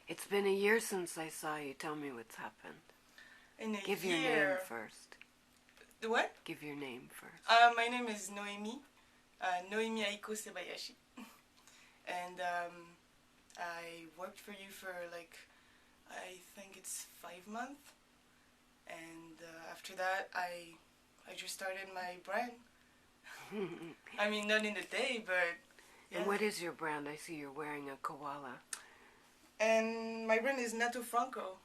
It's been a year since I saw you. Tell me what's happened. In a Give your name year. first. The what? Give your name first. My name is Noemie. Noemie Sebayashi. And I worked for you for I think it's 5 months. And after that, I just started my brand. I mean, not in a day, but yeah. And what is your brand? I see you're wearing a koala. And my brand is Nattofranco.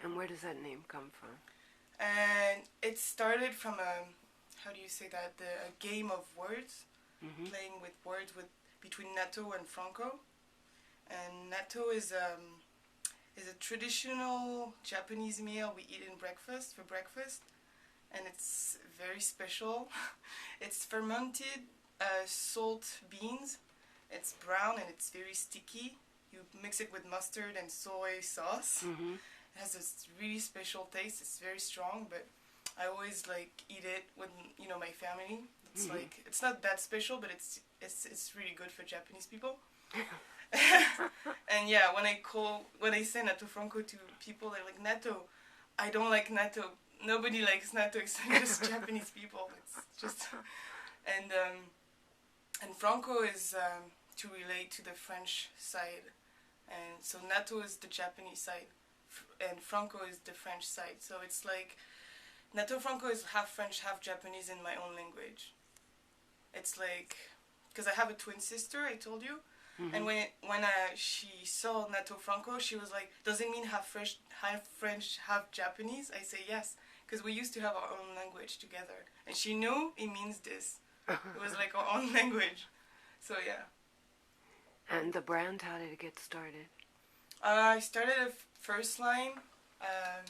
And where does that name come from? And it started from how do you say that? A game of words, playing with words between natto and franco. And natto is a traditional Japanese meal we eat for breakfast, and it's very special. It's fermented salt beans. It's brown and it's very sticky. You mix it with mustard and soy sauce. It has this really special taste. It's very strong, but I always eat it with my family. It's it's not that special, but it's really good for Japanese people. And yeah, when I say Nattofranco to people, they're like, natto. I don't like natto. Nobody likes natto except just Japanese people. It's just and Franco is to relate to the French side, and so natto is the Japanese side, and Franco is the French side. So it's like Nattofranco is half French, half Japanese in my own language. It's like, because I have a twin sister, I told you. And when she saw Nattofranco, she was like, does it mean half French, half Japanese? I say yes, because we used to have our own language together. And she knew it means this. It was like our own language. So yeah. And the brand, how did it get started? I started a first line. I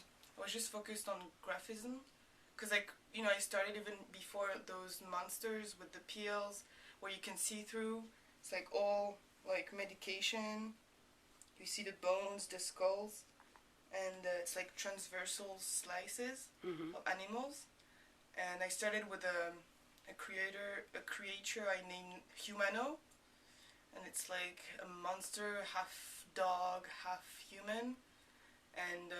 was just focused on graphism. Because I started even before those monsters with the peels where you can see through. It's all medication. You see the bones, the skulls, and it's transversal slices of animals. And I started with a creature I named Humano, and it's like a monster, half dog, half human. And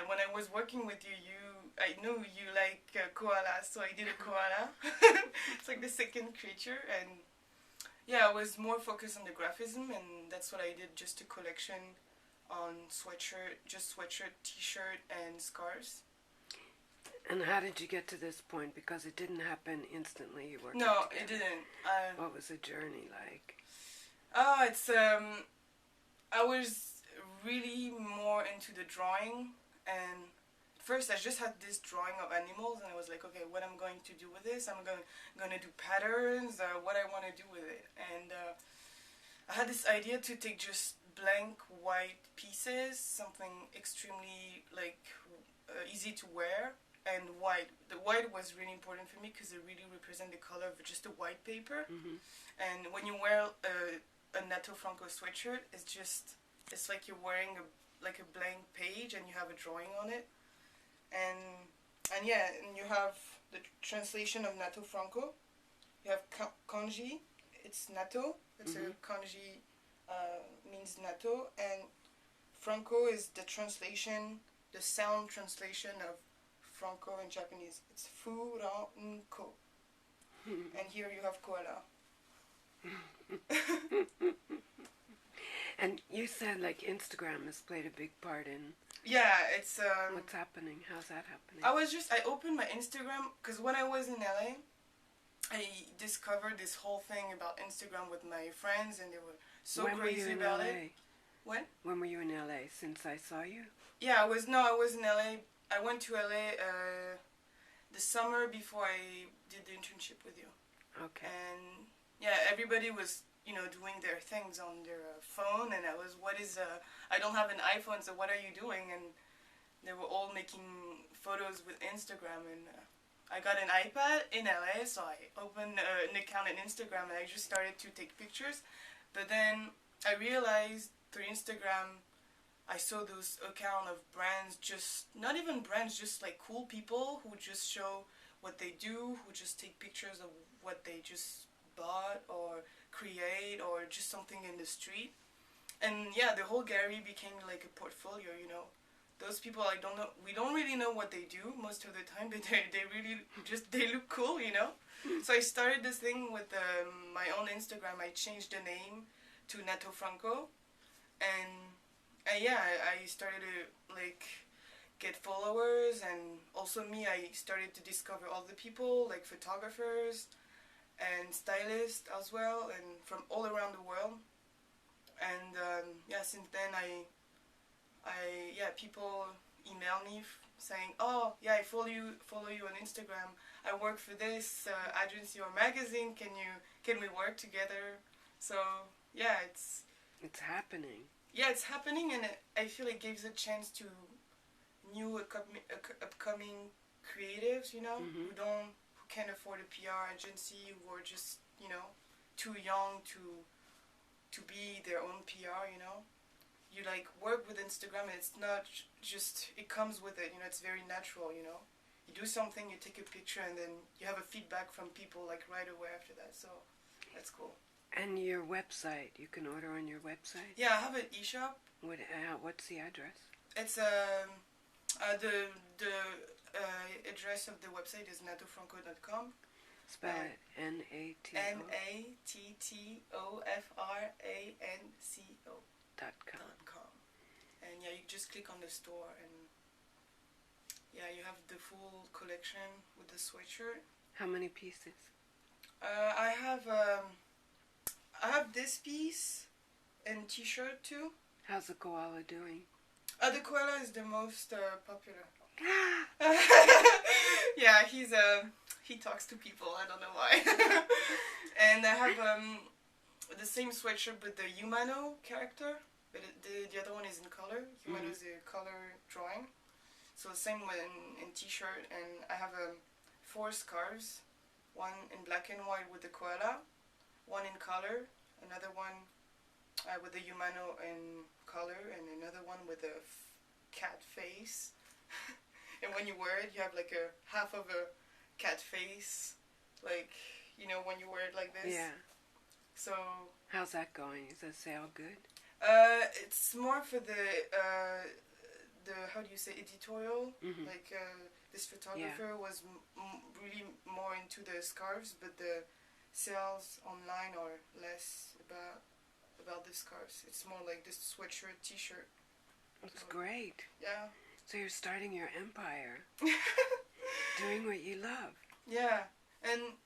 when I was working with you, I knew you like koalas, so I did a koala. It's like the second creature, and yeah, I was more focused on the graphism, and that's what I did, just a collection on sweatshirt, t-shirt, and scarves. And how did you get to this point? Because it didn't happen instantly. You worked No, together. it didn't. What was the journey like? It's I was really more into the drawing, and first I just had this drawing of animals, and I was like, okay, what I'm going to do with this? I'm gonna do patterns, what I want to do with it. And I had this idea to take just blank white pieces, something extremely easy to wear, and white. The white was really important for me because it really represents the color of just a white paper. And when you wear a Nattofranco sweatshirt, it's like you're wearing a blank page, and you have a drawing on it. And you have the translation of Nattofranco. You have kanji, it's natto. It's a kanji, means natto, and Franco is the translation, the sound translation of Franco in Japanese. It's furanko. And here you have koala. And you said Instagram has played a big part in... Yeah, it's... what's happening? How's that happening? I opened my Instagram, because when I was in LA, I discovered this whole thing about Instagram with my friends, and they were so crazy about it. When? When were you in LA? Since I saw you? Yeah, I was in LA. I went to LA the summer before I did the internship with you. Okay. And yeah, everybody was doing their things on their phone, and I don't have an iPhone, so what are you doing? And they were all making photos with Instagram, and I got an iPad in LA, so I opened an account on Instagram, and I just started to take pictures. But then I realized through Instagram, I saw those account of brands, not even brands, just cool people who just show what they do, who just take pictures of what they just bought or create, or just something in the street. And yeah, the whole gallery became like a portfolio, you know. Those people, I don't know, we don't really know what they do most of the time, but they really just, they look cool, you know. So I started this thing with my own Instagram. I changed the name to Nattofranco, and yeah, I started to like get followers, and also me, I started to discover all the people, like photographers and stylists as well, and from all around the world. And yeah, since then yeah, people email me saying, "Oh, yeah, I follow you on Instagram. I work for this agency or magazine. Can we work together?" So yeah, It's happening. yeah, it's happening, and I feel it gives a chance to new upcoming creatives, you know, Mm-hmm. who can't afford a PR agency, who are just, you know, too young to be their own PR, you know. You like work with Instagram, and it's not just, it comes with it, you know. It's very natural, you know. You do something, you take a picture, and then you have a feedback from people like right away after that. So that's cool. And your website, you can order on your website? Yeah, I have an e-shop. What's the address? It's the address of the website is nattofranco.com. Spell it N-A-T-O. Nattofranco .com. and yeah, you just click on the store, and yeah, you have the full collection with the sweatshirt. How many pieces? I have this piece and t-shirt too. How's the koala doing? The koala is the most popular. Yeah, he talks to people. I don't know why. And I have the same sweatshirt with the Humano character, but the other one is in color. Humano is a color drawing. So same in t-shirt, and I have 4 scarves, one in black and white with the koala, one in color, another one with the Humano in color, and another one with a cat face. And when you wear it, you have like a half of a cat face, like, you know, when you wear it like this. Yeah. So how's that going? Is the sale good? It's more for the how do you say, editorial. Mm-hmm. Like this photographer was really more into the scarves, but the sales online are less about the scarves. It's more like this sweatshirt, t-shirt. That's great. Yeah. So you're starting your empire. Doing what you love. Yeah. And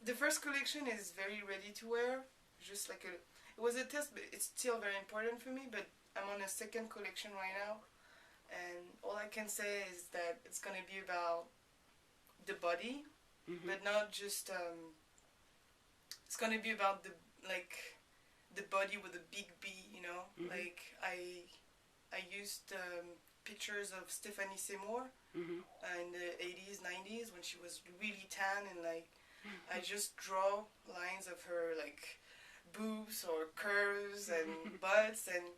the first collection is very ready to wear. Just like it was a test, but it's still very important for me. But I'm on a second collection right now, and all I can say is that it's gonna be about the body, but not just. It's gonna be about the body with a big B, you know. Like I used pictures of Stephanie Seymour in the 80s, 90s when she was really tan, and like I just draw lines of her like boobs or curves and butts, and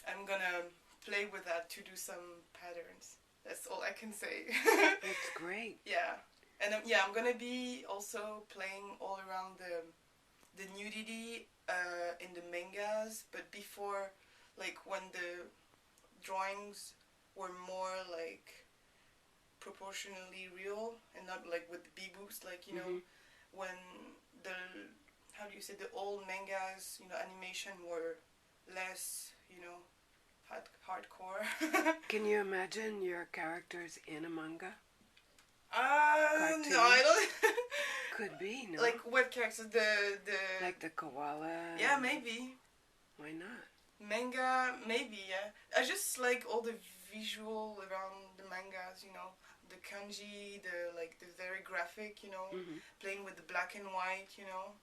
I'm gonna play with that to do some patterns. That's all I can say. That's great. Yeah. And yeah, I'm gonna be also playing all around the nudity in the mangas, but before, like when the drawings were more like proportionally real and not like with the big boobs, like, you know, when the, how do you say, the old mangas, you know, animation were less, you know, hardcore. Can you imagine your characters in a manga? No, I don't. Could be, no? Like what characters? The like the koala? Yeah, maybe. Why not? Manga, maybe, yeah. I just like all the visual around the mangas, you know. The kanji, the very graphic, you know. Playing with the black and white, you know.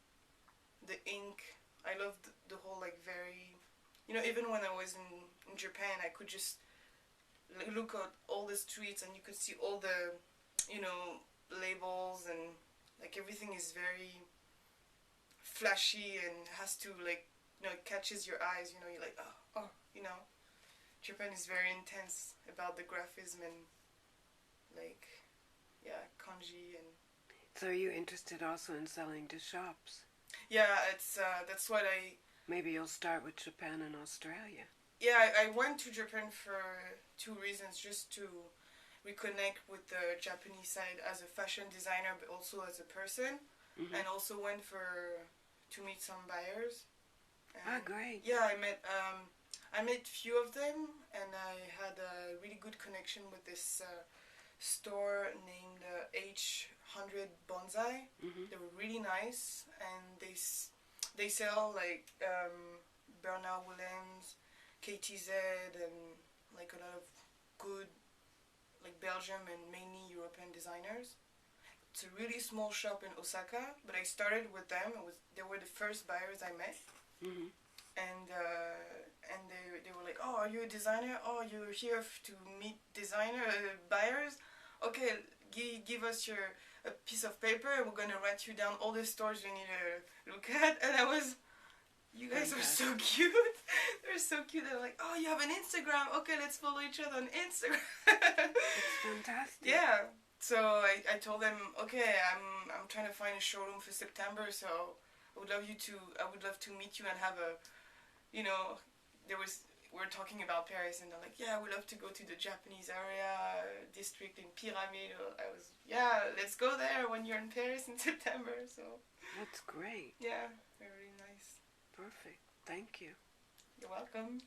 The ink. I love the whole, like, very... You know, even when I was in Japan, I could just look at all the streets and you could see all the, you know, labels, and like everything is very flashy and has to, like, you know, it catches your eyes, you know, you're like, oh, you know. Japan is very intense about the graphism and, like, yeah, kanji. And so are you interested also in selling to shops? yeah, it's that's what Maybe you'll start with Japan and Australia. Yeah, I went to Japan for two reasons. Just to reconnect with the Japanese side as a fashion designer, but also as a person. Mm-hmm. And also went to meet some buyers. And Great. yeah, I met few of them, and I had a really good connection with this store named H100 Bonsai. Mm-hmm. They were really nice, and they sell like Bernard Woolens, KTZ, and like a lot of good like Belgium and mainly European designers. It's a really small shop in Osaka, but I started with them. They were the first buyers I met. Mm-hmm. And they were like, oh, are you a designer? Oh, you're here to meet designer buyers? Okay, give us a piece of paper, and we're gonna write you down all the stores you need to look at. And I was, you guys are so cute. They're so cute. They're like, oh, you have an Instagram? Okay, let's follow each other on Instagram. It's fantastic. Yeah. So I told them, okay, I'm trying to find a showroom for September, so I would love to meet you and have a, you know, we're talking about Paris, and they're like, yeah, I would love to go to the Japanese area district in Pyramid. I was, yeah, let's go there when you're in Paris in September. So that's great. Yeah, they're really nice. Perfect. Thank you. You're welcome.